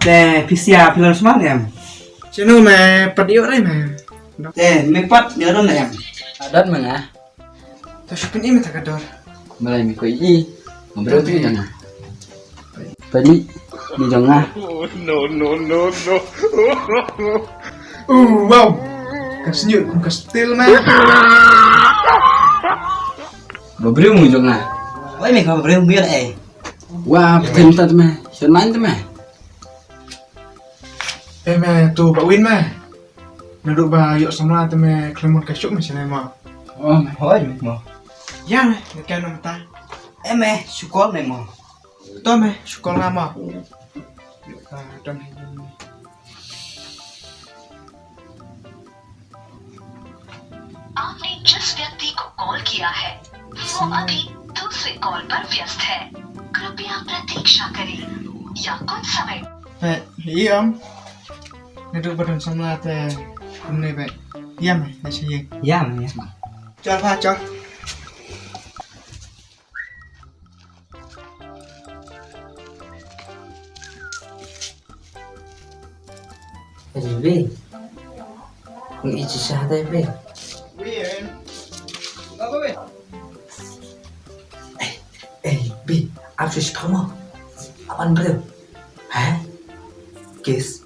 Teh PCR film smart em. Channel mà bật yếu đây mà. Teh mepat nhớ đó em. Adat mana? Tôi chụp ini minta kador. Mulai mi Koichi. Ngobrol tu jangan. Tadi di jongah. No. Wow. Kan senyum cũng kan still mà. Ngobrol mu jongah. Ôi mình không biết biết này. Wah, betul tu mah. Senang tu mah. Em mà tu bảo win mà. Nó đủ bà dọn xong ra tụi mẹ kêu một cái chúc mà này mà. Oh, Hỏi mình mà. Ya mẹ, người kêu nó ta. Em mẹ, chú con này mà. Tôi mẹ, chúc con làm mà. Trong này. आपने जिस व्यक्ति को कॉल किया है वो अभी दूसरे कॉल पर व्यस्त है कृपया प्रतीक्षा करें या कुछ समय Mẹ, hiểu không? Nó đủ bà đồn xong ra tụi hôm nay vậy. Ya mẹ, để chơi gì? Dạ mẹ. Cho pha cho. Jadi be. Koichi siapa be? Win. Apa win? Bi, apa sih kamu? Apaan bro? Hah? Kiss.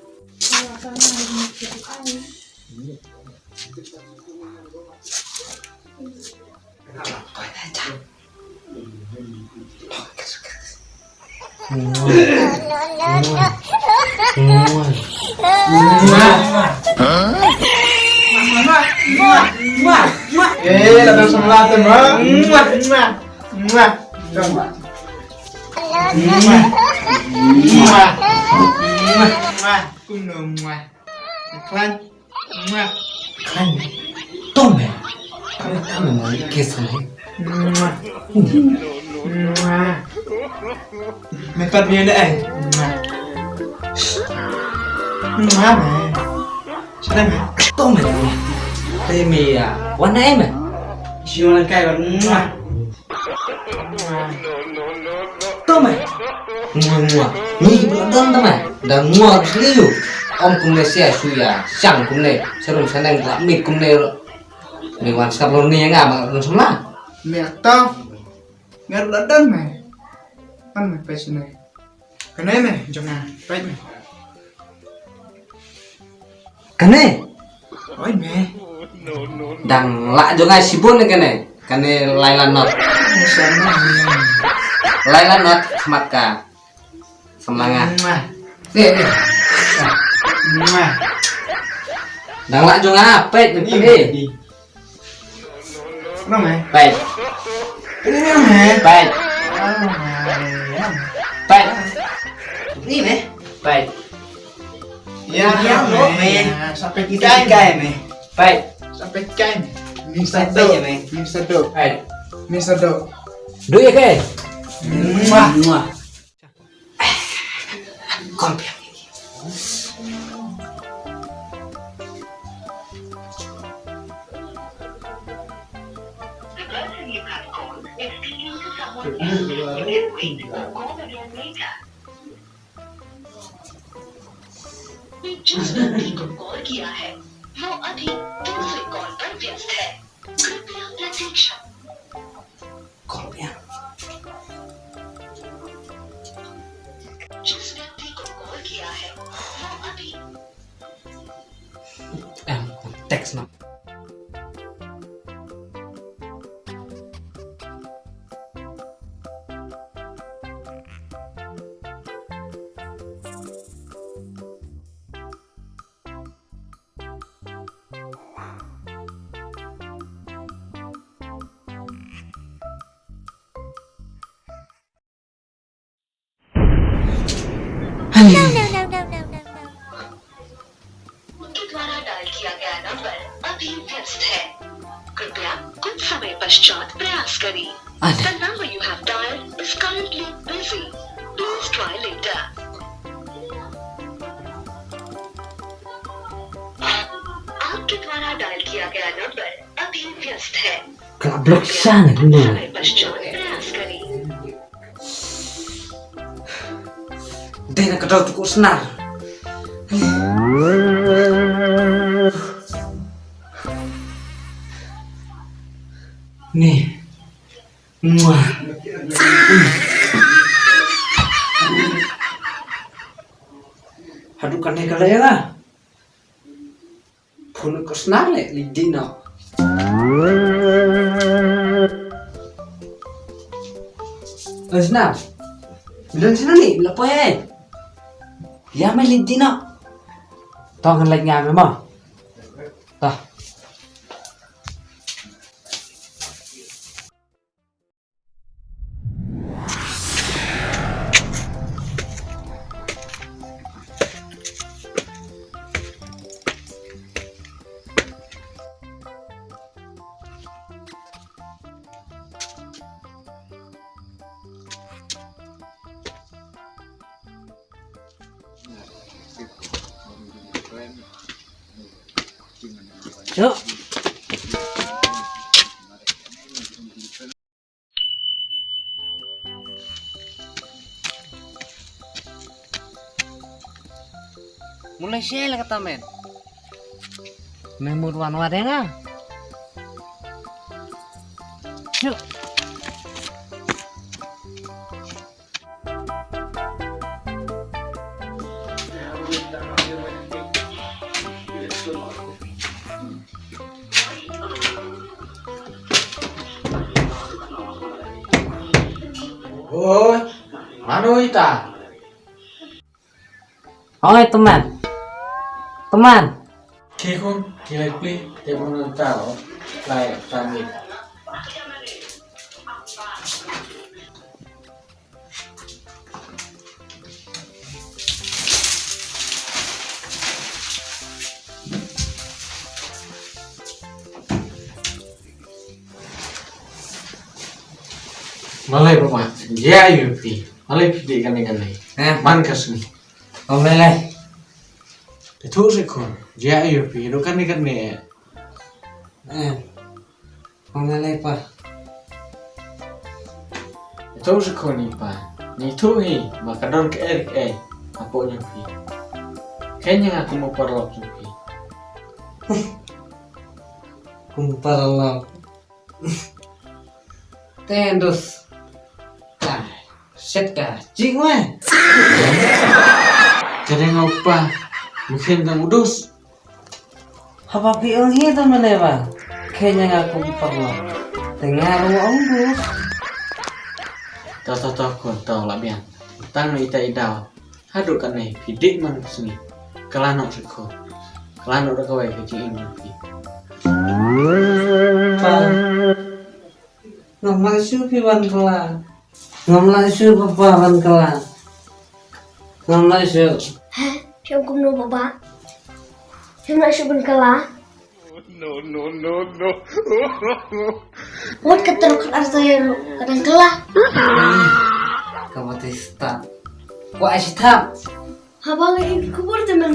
Là đồn xong ra tụi mẹ. Cung nồng ngoài Khăn Kan, tuh mẹ. Kamu mau kiss này? Mày bật miệng đấy. Mẹ. Sao đây mẹ? Tuh mẹ. Teh mẹ à, warna em à? Siulan kayak warna. Tuh mẹ. Mua. Nih belum tuh mẹ. Dan mua liu. Om kumne sia suya, sang kumne, serum seneng tak mik kumne. Mewan sabun ni yang apa? Belum semua. Mẹ tao. Mẹ lỡ đơn mẹ. Ăn mẹ phải xin này. Cái này mẹ, trong nhà, phải mẹ. Kene, Ôi mẹ. Dan lak jongai sibun ni kene. Kene Laila not. Laila not semat ka. Semangat. Deh. Dan lak jongai pet ni. Nó mẹ. Pet. Cái này mẹ. Pet. Pet. ini mẹ. Pet. Ya, mẹ. Sampai Kita kayak mẹ. Pet. Sampai kain. Sampai ya mẹ. Misado. Pet. Misado. Duit ya ke? Muah. Kompil. The person you have called is speaking to someone else. You can wait or call again later. जिस व्यक्ति को कॉल किया है वो अभी दूसरे कॉल पर व्यस्त है कृपया प्रतीक्षा Kompil. जिस व्यक्ति को कॉल किया है वो अभी Teks no. उनके द्वारा डायल किया गया नंबर अभी व्यस्त है कृपया कुछ समय पश्चात प्रयास करें The number you have dialed is currently busy. Please try later. आपके द्वारा डायल किया गया नंबर अभी व्यस्त है Kena blok sana dulu. समय पश्चात प्रयास करें Deh nak kedau cukup senar. Nih. Muah. Aduh kan kalau ya lah. Pun kesnal le lidina. Kesnal. Bilang sana nih, apa ya? Ya mai lidina. Tao kan lagi ngam mà. Tao. Yuk. Mulai share kata men. Memur wan-wan ya nggak? Yuk. Ôi, mana Morita? Oi teman. Teman. Kekon, kilekli, teman tahu, kayak kami. Malay Bapak, ya Yupi, malay pidi kan. Man kasih. Om lele. Itu sih kon, ya Yupi, itu kan. Om lele pa. Itu sih kon nih Pak, itu nih makanan ke apa Yupi? Kayaknya aku mau perlok Yupi. Kumpar lo. Tendus. Set ka, cing weh. Jadi ngapa? Mungkin kamu dus. Apa pion ini teman ya pak? Kayaknya aku perlu. Dengar om dus. Tahu kon tahu lah biang. Tang ita idau. Haduk kan nih, pidik man sini. Kelanok seko. Kelanok dah kawai kecing ini. Pak. Ngomong supi wan kelang. Ngomong supi bapak kelang. Ngomong supi. Hah? Siapa kumno baba? Siapa nak syukur kalah? No. What keteruk artinya kadang kalah? Kamu testat. Kok asyik tap? Habang lagi kubur temen